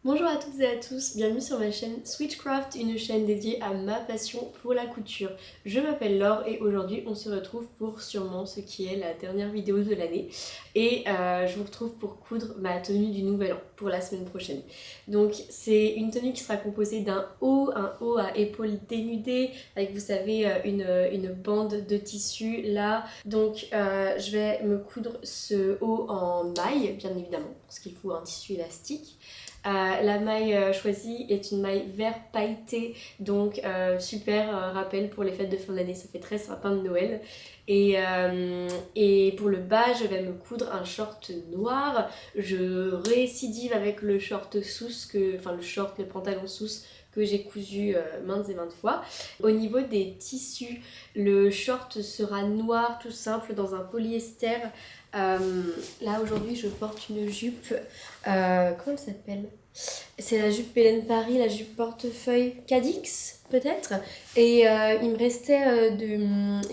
Bonjour à toutes et à tous, bienvenue sur ma chaîne Switchcraft, une chaîne dédiée à ma passion pour la couture. Je m'appelle Laure et aujourd'hui on se retrouve pour sûrement ce qui est la dernière vidéo de l'année et je vous retrouve pour coudre ma tenue du nouvel an pour la semaine prochaine. Donc c'est une tenue qui sera composée d'un haut à épaules dénudées avec vous savez une bande de tissu là. Donc je vais me coudre ce haut en maille bien évidemment parce qu'il faut un tissu élastique. La maille choisie est une maille vert pailleté, donc super rappel pour les fêtes de fin d'année, ça fait très sapin de Noël. Et pour le bas, je vais me coudre un short noir. Je récidive avec le short sous, le pantalon sous que j'ai cousu maintes et maintes fois. Au niveau des tissus, le short sera noir tout simple dans un polyester. Euh, Là aujourd'hui je porte une jupe, comment elle s'appelle? C'est la jupe Hélène Paris, la jupe portefeuille Cadix peut-être. Et il me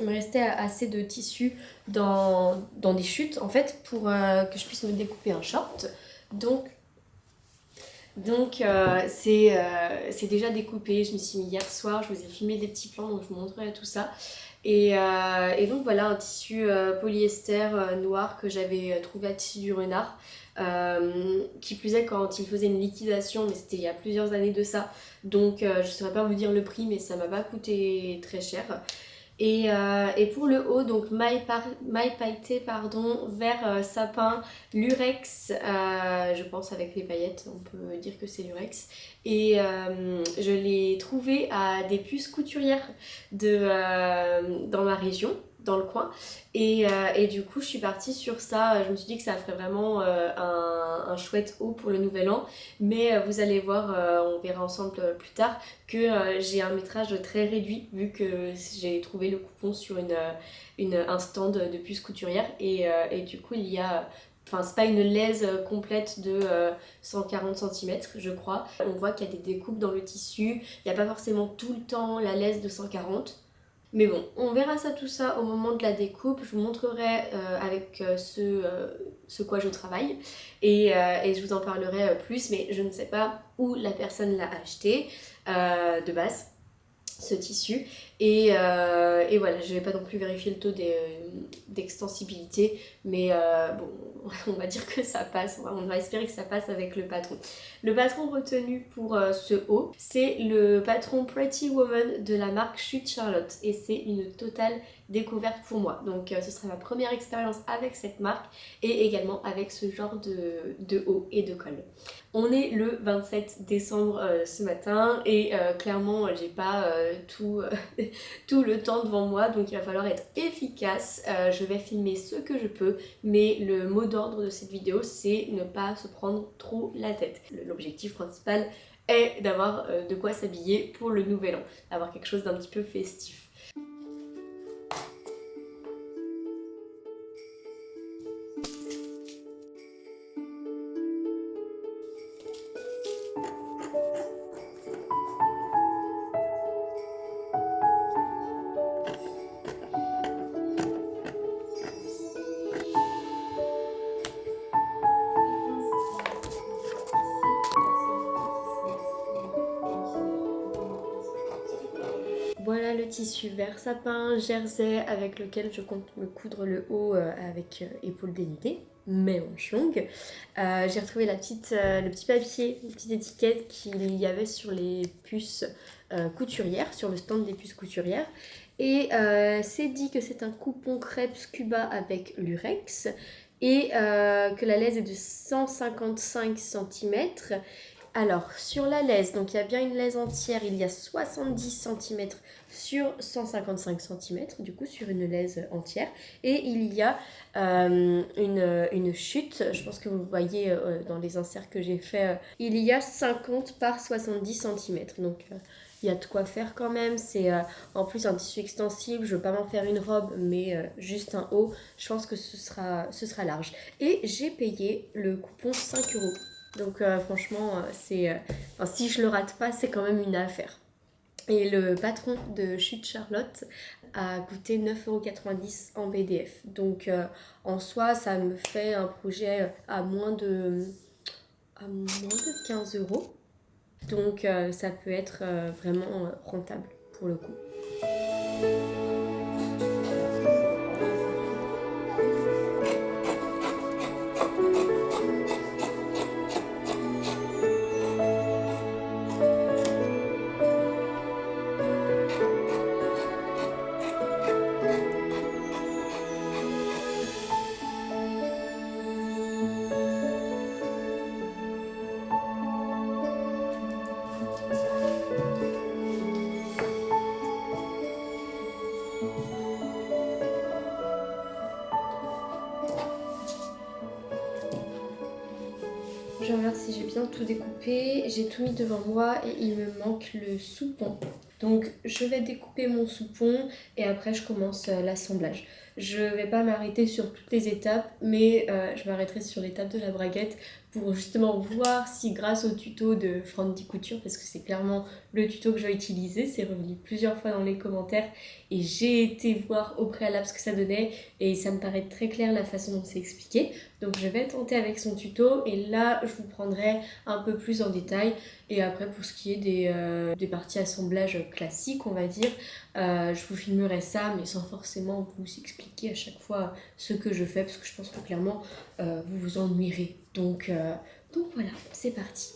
restait assez de tissu dans des chutes en fait pour que je puisse me découper un short. Donc c'est déjà découpé, je me suis mis hier soir, je vous ai filmé des petits plans donc je vous montrerai tout ça. Et donc voilà un tissu polyester noir que j'avais trouvé à Tissu du Renard. Qui plus est quand il faisait une liquidation, mais c'était il y a plusieurs années de ça. Donc je ne saurais pas vous dire le prix, mais ça m'a pas coûté très cher. Et pour le haut, donc maille pailletée, pardon, vert sapin, lurex, je pense avec les paillettes, on peut dire que c'est lurex. Et je l'ai trouvé à des puces couturières dans ma région, dans le coin. Et du coup, je suis partie sur ça. Je me suis dit que ça ferait vraiment un chouette haut pour le nouvel an. Mais vous allez voir, on verra ensemble plus tard que j'ai un métrage très réduit vu que j'ai trouvé le coupon sur un stand de puces couturières et du coup il y a enfin c'est pas une laise complète de 140 cm je crois. On voit qu'il y a des découpes dans le tissu, il n'y a pas forcément tout le temps la laise de 140. Mais bon, on verra ça tout ça au moment de la découpe. Je vous montrerai avec ce quoi je travaille et je vous en parlerai plus. Mais je ne sais pas où la personne l'a acheté de base ce tissu et voilà, je vais pas non plus vérifier le taux d'extensibilité mais bon on va dire que ça passe, on va espérer que ça passe avec le patron. Le patron retenu pour ce haut c'est le patron Pretty Woman de la marque Chute Charlotte et c'est une totale découverte pour moi, donc ce sera ma première expérience avec cette marque et également avec ce genre de haut et de col. On est le 27 décembre ce matin et clairement j'ai pas tout le temps devant moi donc il va falloir être efficace. Je vais filmer ce que je peux mais le mot d'ordre de cette vidéo c'est ne pas se prendre trop la tête. L'objectif principal est d'avoir de quoi s'habiller pour le nouvel an, d'avoir quelque chose d'un petit peu festif. Voilà le tissu vert sapin jersey avec lequel je compte me coudre le haut avec épaules dénudées, mais manches longues. J'ai retrouvé le petit papier, une petite étiquette qu'il y avait sur les puces couturières, sur le stand des puces couturières. Et c'est dit que c'est un coupon crêpe scuba avec lurex et que la laise est de 155 cm. Alors, sur la laise, donc il y a bien une laise entière, il y a 70 cm sur 155 cm, du coup sur une laise entière. Et il y a une chute, je pense que vous voyez dans les inserts que j'ai fait, il y a 50 par 70 cm. Donc il y a de quoi faire quand même, c'est en plus un tissu extensible, je veux pas m'en faire une robe, mais juste un haut, je pense que ce sera large. Et j'ai payé le coupon 5 €. Donc franchement, enfin, si je le rate pas, c'est quand même une affaire. Et le patron de Chute Charlotte a coûté 9,90 € en BDF. Donc en soi, ça me fait un projet à moins de à moins de 15 euros. Donc ça peut être vraiment rentable pour le coup. Je regarde si j'ai bien tout découpé, j'ai tout mis devant moi et il me manque le soupon. Donc je vais découper mon soupon et après je commence l'assemblage. Je vais pas m'arrêter sur toutes les étapes, mais je m'arrêterai sur l'étape de la braguette pour justement voir si grâce au tuto de Frandy Couture, parce que c'est clairement le tuto que je vais utiliser, c'est revenu plusieurs fois dans les commentaires et j'ai été voir au préalable ce que ça donnait et ça me paraît très clair la façon dont c'est expliqué. Donc je vais tenter avec son tuto et là je vous prendrai un peu plus en détail. Et après pour ce qui est des parties assemblage classiques on va dire, je vous filmerai ça mais sans forcément vous expliquer à chaque fois ce que je fais parce que je pense que clairement vous vous ennuierez. Donc voilà, c'est parti.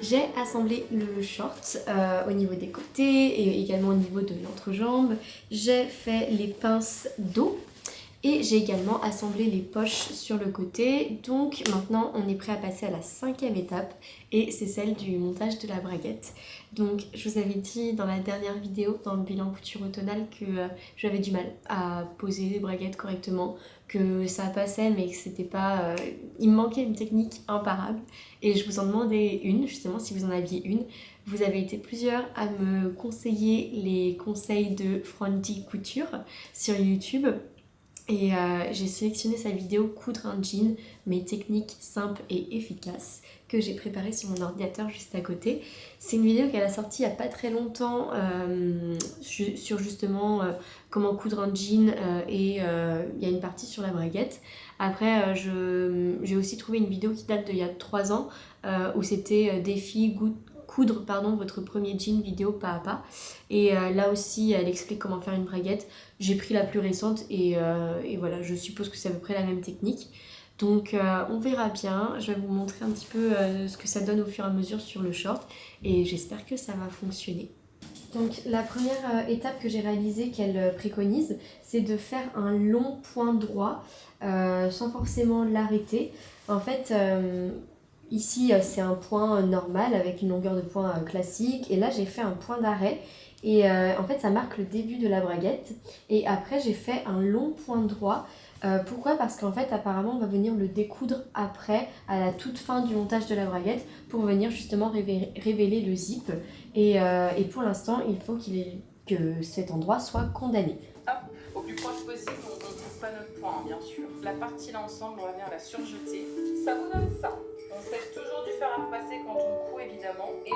J'ai assemblé le short au niveau des côtés et également au niveau de l'entrejambe. J'ai fait les pinces dos et j'ai également assemblé les poches sur le côté. Donc maintenant on est prêt à passer à la 5e étape et c'est celle du montage de la braguette. Donc je vous avais dit dans la dernière vidéo, dans le bilan couture automnale, que j'avais du mal à poser les braguettes correctement, que ça passait mais que c'était pas... il me manquait une technique imparable et je vous en demandais une, justement si vous en aviez une. Vous avez été plusieurs à me conseiller les conseils de Frandy Couture sur YouTube. Et j'ai sélectionné sa vidéo coudre un jean, mais technique simple et efficace, que j'ai préparée sur mon ordinateur juste à côté. C'est une vidéo qu'elle a sortie il n'y a pas très longtemps sur justement comment coudre un jean et il y a une partie sur la braguette. Après j'ai aussi trouvé une vidéo qui date d'il y a 3 ans où c'était défi coudre votre premier jean vidéo pas à pas et là aussi elle explique comment faire une braguette. J'ai pris la plus récente et voilà, je suppose que c'est à peu près la même technique. Donc on verra bien, je vais vous montrer un petit peu ce que ça donne au fur et à mesure sur le short et j'espère que ça va fonctionner. Donc la première étape que j'ai réalisée qu'elle préconise, c'est de faire un long point droit sans forcément l'arrêter. En fait, ici c'est un point normal avec une longueur de point classique et là j'ai fait un point d'arrêt. Et en fait ça marque le début de la braguette et après j'ai fait un long point droit Pourquoi? Parce qu'en fait apparemment on va venir le découdre après, à la toute fin du montage de la braguette, pour venir justement révéler le zip. Et pour l'instant il faut que cet endroit soit condamné. Au plus proche possible, on ne coupe pas notre point, bien sûr. La partie là ensemble, on va venir la surjeter. Ça vous donne ça. On cesse toujours du fer à repasser quand on coud évidemment. Et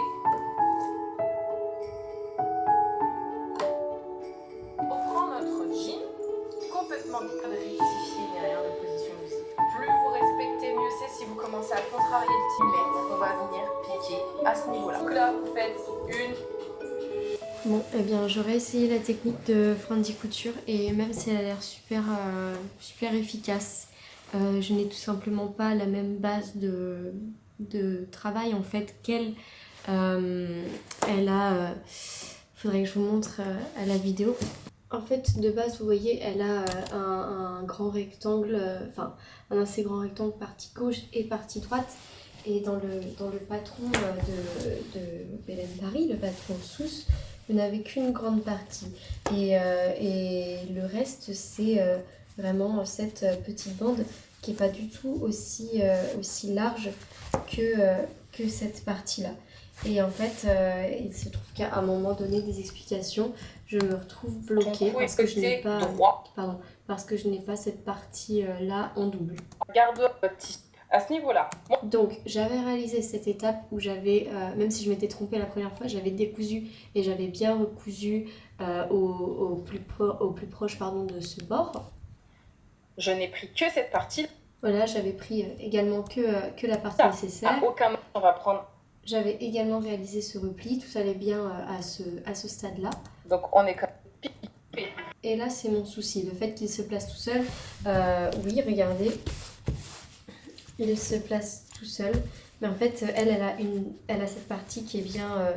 on prend notre jean, complètement pas de rectifier ni rien de position du zip. Plus vous respectez, mieux c'est. Si vous commencez à contrarier le timbre, on va venir piquer à ce niveau-là. Donc là, vous faites une. Bon, eh bien, j'aurais essayé la technique de Frandy Couture et même si elle a l'air super efficace, je n'ai tout simplement pas la même base de travail en fait qu'elle. Elle a. Faudrait que je vous montre à la vidéo. En fait, de base, vous voyez, elle a un grand rectangle, enfin, un assez grand rectangle partie gauche et partie droite. Et dans le patron de Belen Paris, le patron Sousse, vous n'avez qu'une grande partie. Et le reste, c'est vraiment cette petite bande qui n'est pas du tout aussi large que cette partie-là. Et en fait, il se trouve qu'à un moment donné des explications, je me retrouve bloquée parce que je n'ai pas, parce que je n'ai pas cette partie-là en double. Garde votre tissu à ce niveau-là. Donc j'avais réalisé cette étape où j'avais, même si je m'étais trompée la première fois, j'avais décousu et j'avais bien recousu au plus proche de ce bord. Je n'ai pris que cette partie. Voilà, j'avais pris également que la partie nécessaire. À aucun moment on va prendre. J'avais également réalisé ce repli, tout allait bien à ce stade-là. Donc on est comme. Et là c'est mon souci, le fait qu'il se place tout seul. Oui, regardez. Il se place tout seul, mais en fait elle a cette partie qui est bien,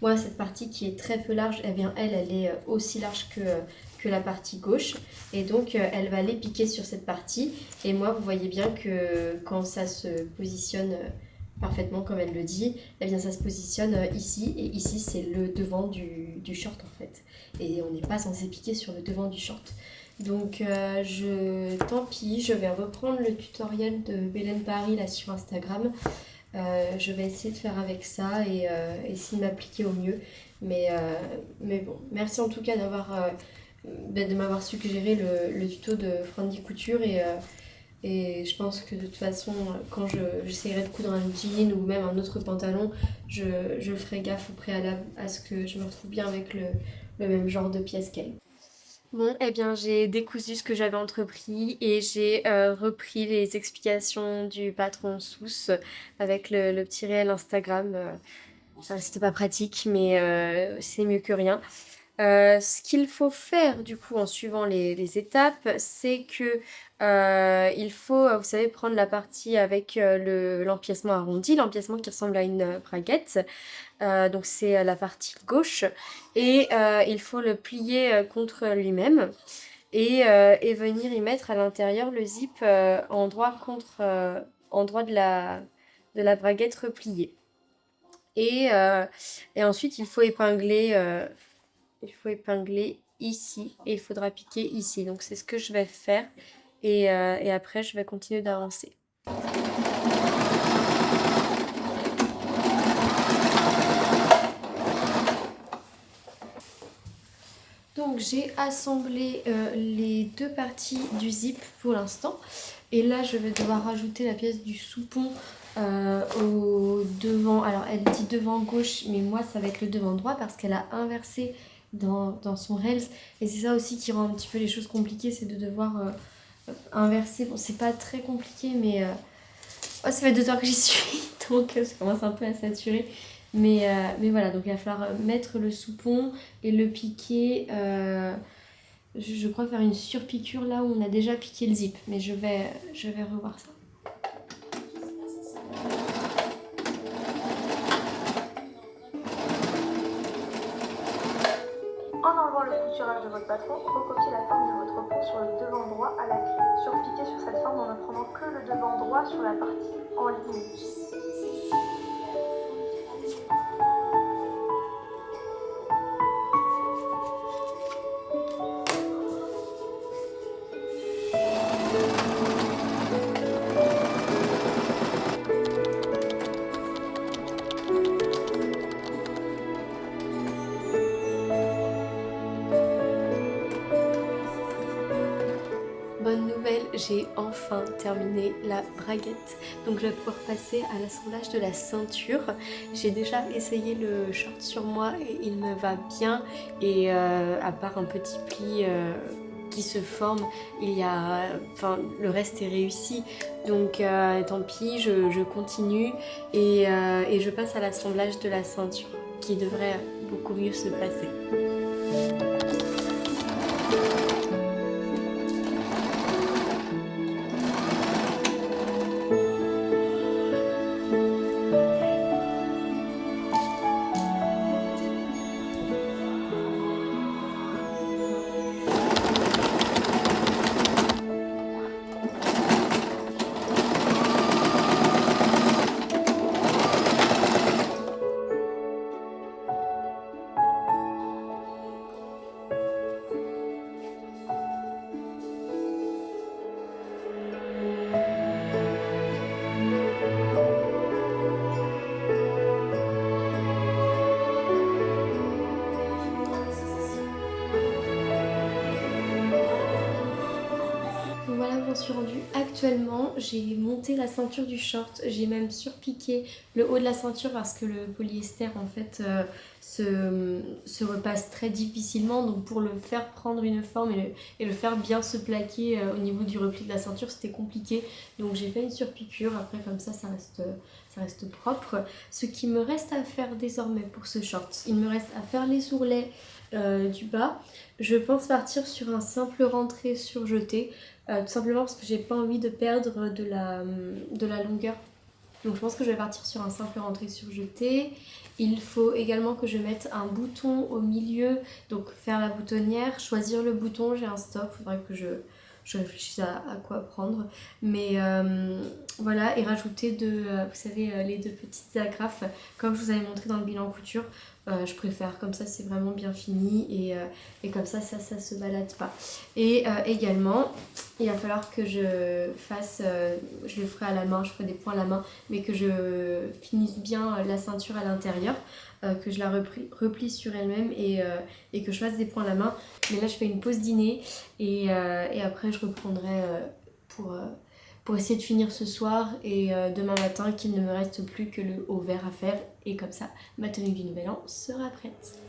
moi cette partie qui est très peu large, eh bien elle est aussi large que la partie gauche, et donc elle va aller piquer sur cette partie, et moi vous voyez bien que quand ça se positionne parfaitement comme elle le dit, eh bien ça se positionne ici, et ici c'est le devant du short en fait, et on n'est pas censé piquer sur le devant du short. Donc tant pis, je vais reprendre le tutoriel de Belen Paris là sur Instagram. Je vais essayer de faire avec ça et essayer de m'appliquer au mieux. Mais bon, merci en tout cas de m'avoir suggéré le tuto de Frandy Couture et je pense que de toute façon, quand j'essaierai de coudre un jean ou même un autre pantalon, je ferai gaffe au préalable à ce que je me retrouve bien avec le même genre de pièce qu'elle. Bon, eh bien j'ai décousu ce que j'avais entrepris et j'ai repris les explications du patron Sousse avec le petit réel Instagram. Ça c'était pas pratique, mais c'est mieux que rien. Ce qu'il faut faire du coup en suivant les étapes, c'est que il faut, vous savez, prendre la partie avec l'empiècement arrondi, l'empiècement qui ressemble à une braguette. Donc c'est la partie gauche et il faut le plier contre lui-même et venir y mettre à l'intérieur le zip endroit de la braguette repliée. Et ensuite il faut épingler ici et il faudra piquer ici. Donc c'est ce que je vais faire et après je vais continuer d'avancer. Donc j'ai assemblé les deux parties du zip pour l'instant. Et là je vais devoir rajouter la pièce du soupon au devant. Alors elle dit devant gauche, mais moi ça va être le devant droit parce qu'elle a inversé dans son Reels. Et c'est ça aussi qui rend un petit peu les choses compliquées, c'est de devoir inverser. Bon, c'est pas très compliqué, mais ça fait 2 heures que j'y suis, donc je commence un peu à saturer. Mais voilà, donc il va falloir mettre le soupon et le piquer. Je crois faire une surpiqûre là où on a déjà piqué le zip, mais je vais revoir ça. En enlevant le couturage de votre patron, recopiez la forme de votre pont sur le devant droit à la clé. Surpiquez sur cette forme en ne prenant que le devant droit sur la partie en ligne. j'ai enfin terminé la braguette. Donc je vais pouvoir passer à l'assemblage de la ceinture. J'ai déjà essayé le short sur moi et il me va bien. Et à part un petit pli qui se forme, le reste est réussi. Donc tant pis, je continue et je passe à l'assemblage de la ceinture qui devrait beaucoup mieux se passer. Voilà où j'en suis rendue actuellement. J'ai monté la ceinture du short, j'ai même surpiqué le haut de la ceinture parce que le polyester en fait se repasse très difficilement. Donc pour le faire prendre une forme et le faire bien se plaquer au niveau du repli de la ceinture, c'était compliqué. Donc j'ai fait une surpiqûre, après comme ça reste propre. Ce qui me reste à faire désormais pour ce short, il me reste à faire les ourlets du bas. Je pense partir sur un simple rentré surjeté. Tout simplement parce que j'ai pas envie de perdre de la longueur. Donc je pense que je vais partir sur un simple rentré surjeté. Il faut également que je mette un bouton au milieu, donc faire la boutonnière, choisir le bouton, j'ai un stock, il faudrait que je réfléchisse à quoi prendre. Mais voilà, et rajouter vous savez, les deux petites agrafes, comme je vous avais montré dans le bilan couture. Je préfère, comme ça c'est vraiment bien fini et comme ça se balade pas. Et également, il va falloir que je fasse, je le ferai à la main, je ferai des points à la main, mais que je finisse bien la ceinture à l'intérieur, que je la replie sur elle-même et que je fasse des points à la main. Mais là je fais une pause dîner et après je reprendrai pour essayer de finir ce soir et demain matin qu'il ne me reste plus que le haut vert à faire et comme ça ma tenue du nouvel an sera prête.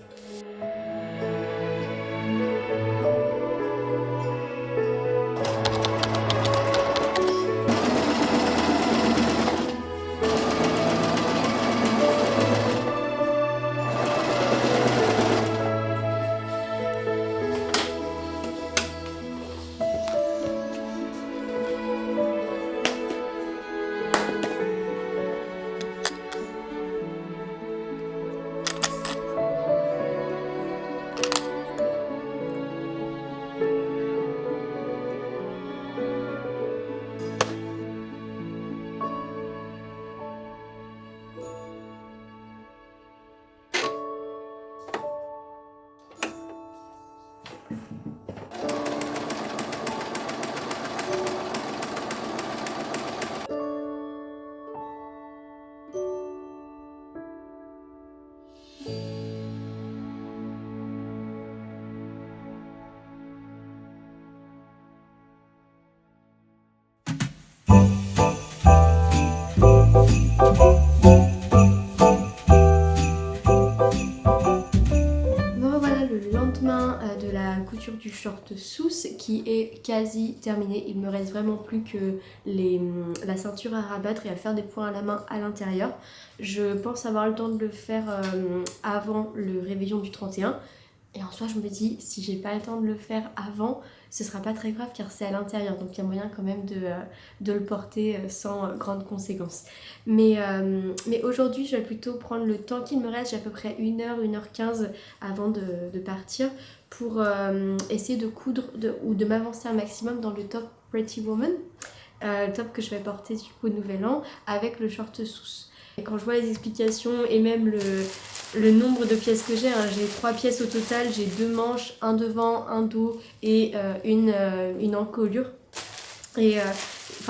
De la couture du short sous qui est quasi terminée. Il me reste vraiment plus que la ceinture à rabattre et à faire des points à la main à l'intérieur. Je pense avoir le temps de le faire avant le réveillon du 31. Et en soi je me dis si j'ai pas le temps de le faire avant, ce sera pas très grave car c'est à l'intérieur, donc il y a moyen quand même de le porter sans grandes conséquences. Mais aujourd'hui je vais plutôt prendre le temps qu'il me reste, j'ai à peu près 1h, 1h15 avant de partir pour essayer de coudre ou de m'avancer un maximum dans le top Pretty Woman, le top que je vais porter du coup au nouvel an avec le short sous. Et quand je vois les explications et même le nombre de pièces que j'ai, hein, j'ai 3 pièces au total, j'ai 2 manches, un devant, un dos et une encolure. Et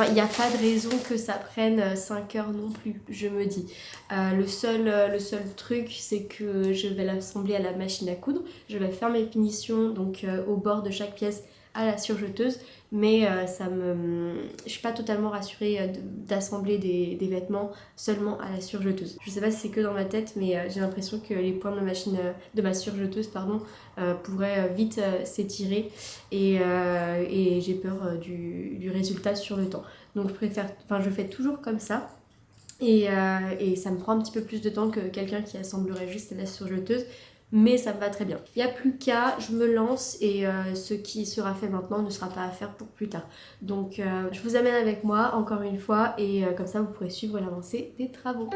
il n'y a pas de raison que ça prenne 5 heures non plus, je me dis. Le seul truc, c'est que je vais l'assembler à la machine à coudre. Je vais faire mes finitions donc au bord de chaque pièce à la surjeteuse, mais je suis pas totalement rassurée d'assembler des vêtements seulement à la surjeteuse. Je sais pas si c'est que dans ma tête, mais j'ai l'impression que les points de ma surjeteuse pourraient vite s'étirer et j'ai peur du résultat sur le temps. Donc je fais toujours comme ça. Et ça me prend un petit peu plus de temps que quelqu'un qui assemblerait juste à la surjeteuse, mais ça me va très bien. Il n'y a plus qu'à, je me lance et ce qui sera fait maintenant ne sera pas à faire pour plus tard. Donc je vous amène avec moi encore une fois et comme ça vous pourrez suivre l'avancée des travaux.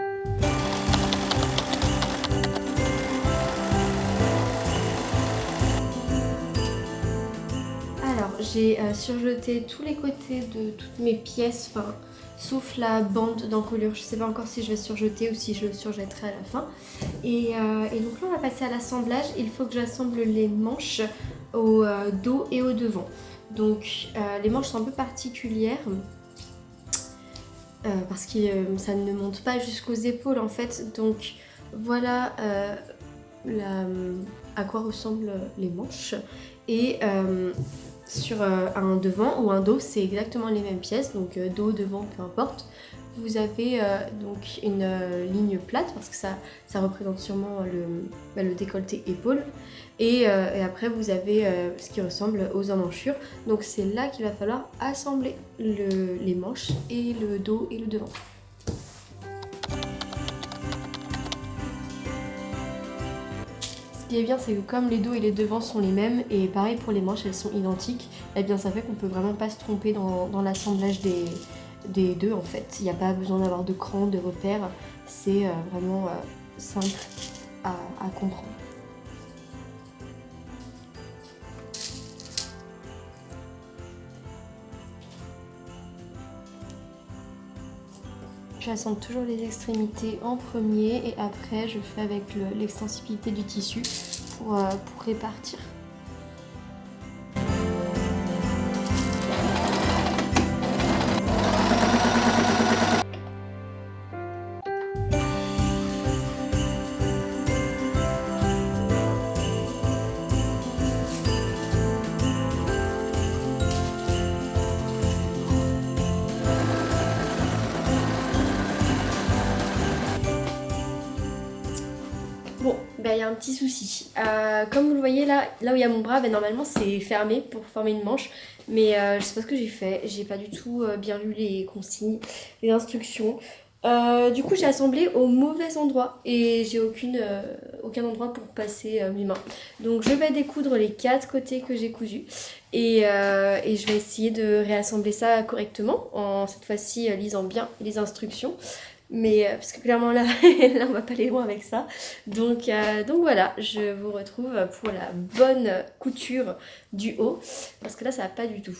Alors j'ai surjeté tous les côtés de toutes mes pièces, sauf la bande d'encolure. Je sais pas encore si je vais surjeter ou si je le surjetterai à la fin. Et donc là on va passer à l'assemblage. Il faut que j'assemble les manches au dos et au devant. Donc les manches sont un peu particulières parce que ça ne monte pas jusqu'aux épaules en fait. Donc voilà à quoi ressemblent les manches. Et sur un devant ou un dos, c'est exactement les mêmes pièces, donc dos, devant, peu importe. Vous avez donc une ligne plate parce que ça représente sûrement le décolleté épaule. Et après vous avez ce qui ressemble aux emmanchures. Donc c'est là qu'il va falloir assembler les manches et le dos et le devant. Ce qui est bien, c'est que comme les dos et les devants sont les mêmes, et pareil pour les manches, elles sont identiques, et bien ça fait qu'on peut vraiment pas se tromper dans l'assemblage des deux en fait. Il n'y a pas besoin d'avoir de crans, de repères, c'est vraiment simple à comprendre. J'assemble toujours les extrémités en premier et après je fais avec l'extensibilité du tissu pour répartir. Bon, il y a un petit souci. Comme vous le voyez là où il y a mon bras, normalement c'est fermé pour former une manche. Mais je sais pas ce que j'ai fait. J'ai pas du tout bien lu les consignes, les instructions. Du coup j'ai assemblé au mauvais endroit et j'ai aucun endroit pour passer mes mains. Donc je vais découdre les 4 côtés que j'ai cousus et je vais essayer de réassembler ça correctement en cette fois-ci lisant bien les instructions. Mais parce que clairement là, là on va pas aller loin avec ça. Donc voilà, je vous retrouve pour la bonne couture du haut parce que là ça va pas du tout.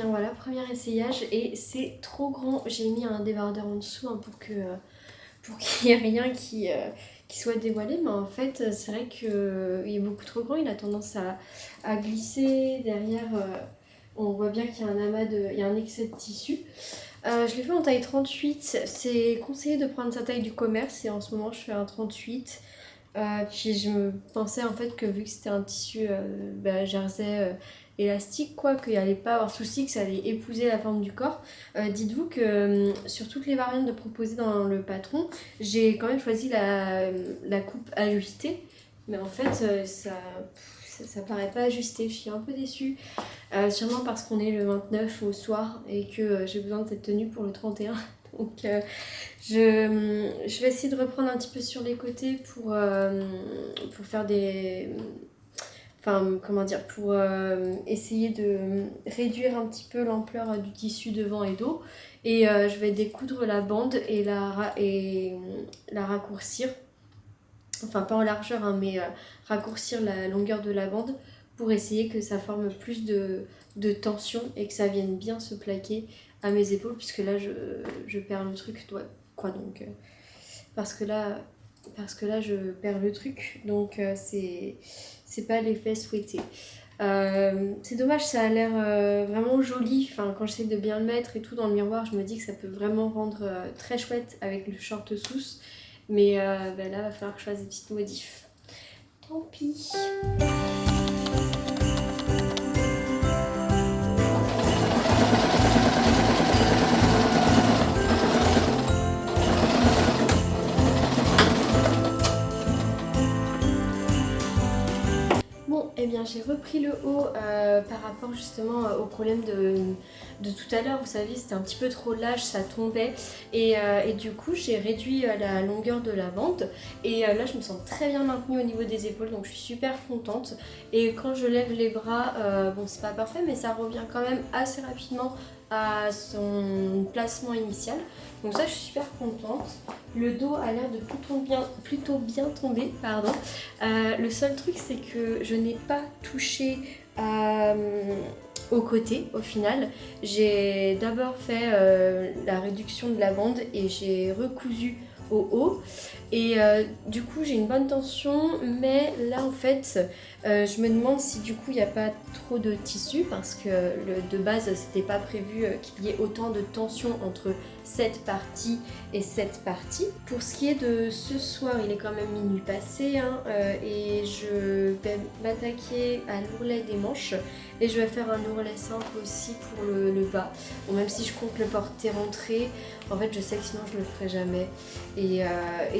Voilà, premier essayage et c'est trop grand. J'ai mis un débardeur en dessous pour qu'il n'y ait rien qui soit dévoilé, mais en fait c'est vrai qu'il est beaucoup trop grand, il a tendance à glisser. Derrière on voit bien qu'il y a il y a un excès de tissu. Je l'ai fait en taille 38, c'est conseillé de prendre sa taille du commerce et en ce moment je fais un 38. Puis je me pensais en fait que vu que c'était un tissu jersey élastique qu'il allait pas avoir souci, que ça allait épouser la forme du corps. Dites-vous que sur toutes les variantes de proposées dans le patron, j'ai quand même choisi la coupe ajustée, mais en fait ça paraît pas ajusté, je suis un peu déçue, sûrement parce qu'on est le 29 au soir et que j'ai besoin de cette tenue pour le 31. Donc je vais essayer de reprendre un petit peu sur les côtés pour faire des... Enfin, comment dire, pour essayer de réduire un petit peu l'ampleur du tissu devant et dos. Et je vais découdre la bande et la raccourcir. Enfin, pas en largeur, hein, mais raccourcir la longueur de la bande pour essayer que ça forme plus de tension et que ça vienne bien se plaquer à mes épaules, puisque là, je perds le truc. Ouais, quoi donc parce que là, je perds le truc. Donc, c'est pas l'effet souhaité. C'est dommage, ça a l'air vraiment joli. Enfin, quand j'essaie de bien le mettre et tout dans le miroir, je me dis que ça peut vraiment rendre très chouette avec le short sous. Mais là, il va falloir que je fasse des petites modifs. Tant pis. Bon, eh bien j'ai repris le haut par rapport justement au problème de tout à l'heure. Vous savez, c'était un petit peu trop lâche, ça tombait. Et du coup, j'ai réduit la longueur de la bande. Et là, je me sens très bien maintenue au niveau des épaules, donc je suis super contente. Et quand je lève les bras, bon, c'est pas parfait, mais ça revient quand même assez rapidement à son placement initial. Donc ça, je suis super contente. Le dos a l'air de plutôt bien tomber, pardon. Le seul truc, c'est que je n'ai pas touché au côté au final. J'ai d'abord fait la réduction de la bande et j'ai recousu au haut. Et du coup, j'ai une bonne tension, mais là en fait, je me demande si du coup il n'y a pas trop de tissu parce que de base, c'était pas prévu qu'il y ait autant de tension entre cette partie et cette partie. Pour ce qui est de ce soir, il est quand même minuit passé hein, et je vais m'attaquer à l'ourlet des manches et je vais faire un ourlet simple aussi pour le bas. Bon, même si je compte le porter rentré, en fait je sais que sinon je le ferai jamais. Et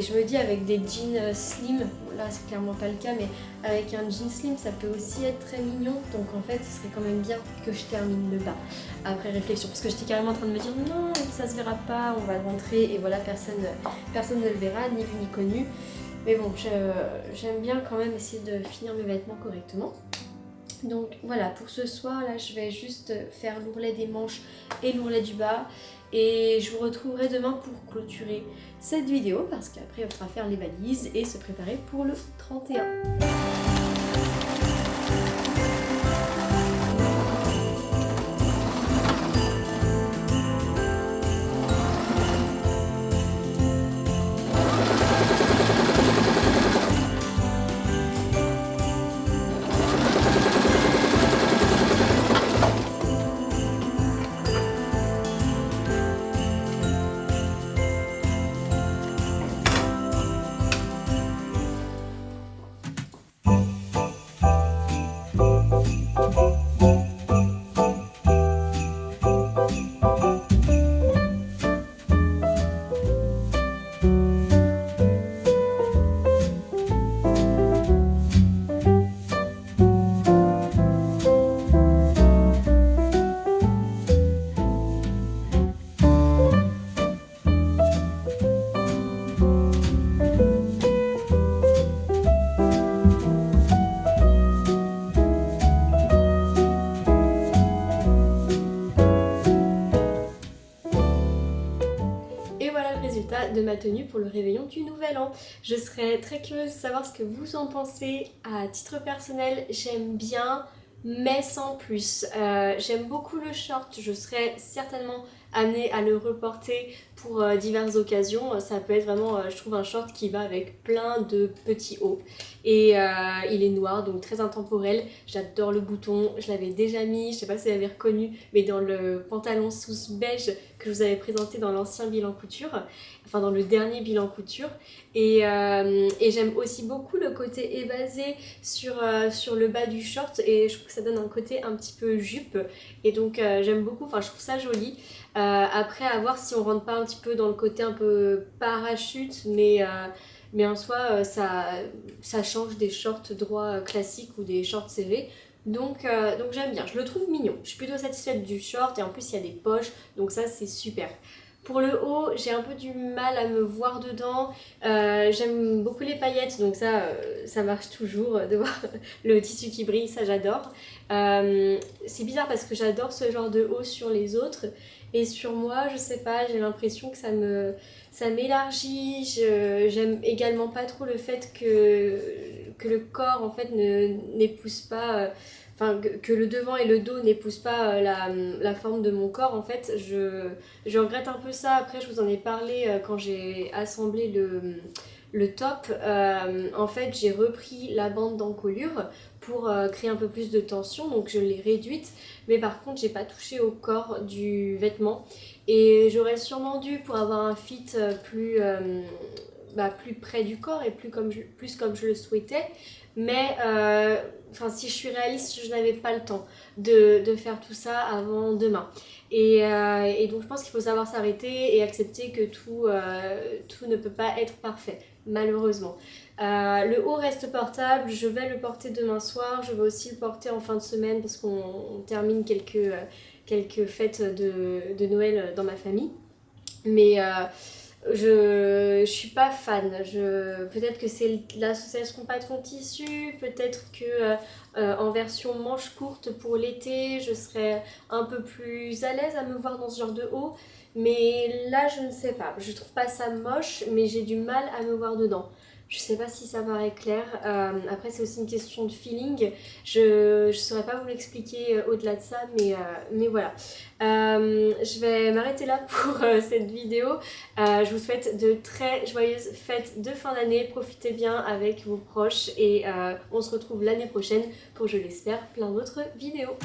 je me dis avec des jeans slim, là c'est clairement pas le cas, mais avec un jean slim ça peut aussi être très mignon. Donc en fait ce serait quand même bien que je termine le bas. Après réflexion, parce que j'étais carrément en train de me dire non, ça se verra pas, on va le rentrer et voilà, personne ne le verra, ni vu ni connu. Mais bon, j'aime bien quand même essayer de finir mes vêtements correctement. Donc voilà, pour ce soir là, je vais juste faire l'ourlet des manches et l'ourlet du bas. Et je vous retrouverai demain pour clôturer cette vidéo parce qu'après il faudra faire les valises et se préparer pour le 31. De ma tenue pour le réveillon du nouvel an. Je serais très curieuse de savoir ce que vous en pensez. À titre personnel, j'aime bien, mais sans plus. J'aime beaucoup le short, je serais certainement amenée à le reporter pour diverses occasions. Ça peut être vraiment, je trouve, un short qui va avec plein de petits hauts. Et il est noir, donc très intemporel. J'adore le bouton, je l'avais déjà mis, je sais pas si vous l'avez reconnu, mais dans le pantalon sous beige que je vous avais présenté dans l'ancien bilan couture, enfin dans le dernier bilan couture. Et j'aime aussi beaucoup le côté évasé sur le bas du short et je trouve que ça donne un côté un petit peu jupe. Et donc j'aime beaucoup, enfin je trouve ça joli. Après à voir si on rentre pas un petit peu dans le côté un peu parachute, mais en soi ça change des shorts droits classiques ou des shorts serrés. Donc j'aime bien, je le trouve mignon. Je suis plutôt satisfaite du short et en plus il y a des poches, donc ça c'est super. Pour le haut, j'ai un peu du mal à me voir dedans. J'aime beaucoup les paillettes, donc ça marche toujours de voir le tissu qui brille, ça j'adore. C'est bizarre parce que j'adore ce genre de haut sur les autres. Et sur moi, je sais pas, j'ai l'impression que ça m'élargit. J'aime également pas trop le fait que le corps en fait n'épouse pas, enfin que le devant et le dos n'épousent pas la forme de mon corps. En fait, je regrette un peu ça. Après, je vous en ai parlé quand j'ai assemblé le top. En fait, j'ai repris la bande d'encolure pour créer un peu plus de tension, donc je l'ai réduite, mais par contre j'ai pas touché au corps du vêtement et j'aurais sûrement dû, pour avoir un fit plus près du corps et plus comme je le souhaitais, mais si je suis réaliste, je n'avais pas le temps de faire tout ça avant demain. Et donc je pense qu'il faut savoir s'arrêter et accepter que tout ne peut pas être parfait, malheureusement. Le haut reste portable, je vais le porter demain soir, je vais aussi le porter en fin de semaine parce qu'on termine quelques fêtes de Noël dans ma famille. Mais je suis pas fan. Peut-être que c'est l'association patron tissu, peut-être que en version manche courte pour l'été, je serais un peu plus à l'aise à me voir dans ce genre de haut. Mais là, je ne sais pas. Je trouve pas ça moche, mais j'ai du mal à me voir dedans. Je sais pas si ça paraît clair. Après, c'est aussi une question de feeling. Je saurais pas vous l'expliquer au-delà de ça, mais voilà. Je vais m'arrêter là pour cette vidéo. Je vous souhaite de très joyeuses fêtes de fin d'année. Profitez bien avec vos proches et on se retrouve l'année prochaine pour, je l'espère, plein d'autres vidéos.